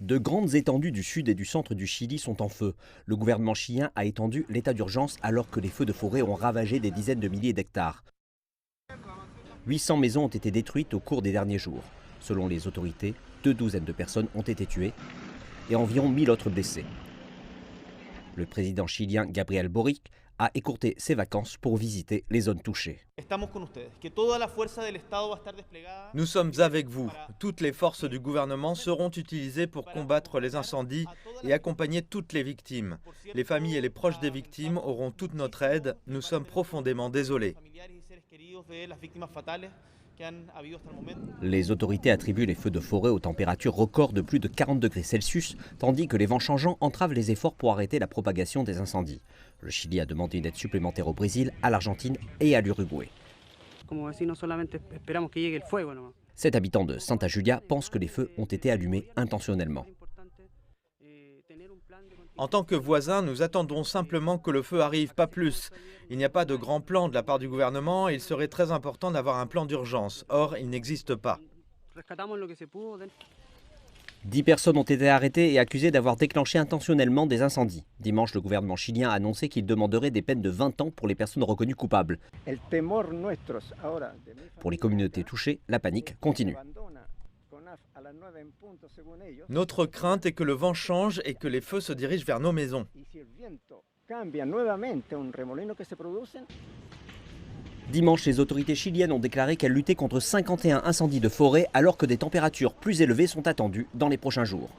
De grandes étendues du sud et du centre du Chili sont en feu. Le gouvernement chilien a étendu l'état d'urgence alors que les feux de forêt ont ravagé des dizaines de milliers d'hectares. 800 maisons ont été détruites au cours des derniers jours. Selon les autorités, 2 douzaines de personnes ont été tuées et environ 1000 autres blessés. Le président chilien Gabriel Boric a écourté ses vacances pour visiter les zones touchées. Nous sommes avec vous. Toutes les forces du gouvernement seront utilisées pour combattre les incendies et accompagner toutes les victimes. Les familles et les proches des victimes auront toute notre aide. Nous sommes profondément désolés. Les autorités attribuent les feux de forêt aux températures records de plus de 40 degrés Celsius, tandis que les vents changeants entravent les efforts pour arrêter la propagation des incendies. Le Chili a demandé une aide supplémentaire au Brésil, à l'Argentine et à l'Uruguay. Cet habitant de Santa Julia pense que les feux ont été allumés intentionnellement. En tant que voisins, nous attendons simplement que le feu arrive, pas plus. Il n'y a pas de grand plan de la part du gouvernement et il serait très important d'avoir un plan d'urgence. Or, il n'existe pas. 10 personnes ont été arrêtées et accusées d'avoir déclenché intentionnellement des incendies. Dimanche, le gouvernement chilien a annoncé qu'il demanderait des peines de 20 ans pour les personnes reconnues coupables. Pour les communautés touchées, la panique continue. Notre crainte est que le vent change et que les feux se dirigent vers nos maisons. Dimanche, les autorités chiliennes ont déclaré qu'elles luttaient contre 51 incendies de forêt alors que des températures plus élevées sont attendues dans les prochains jours.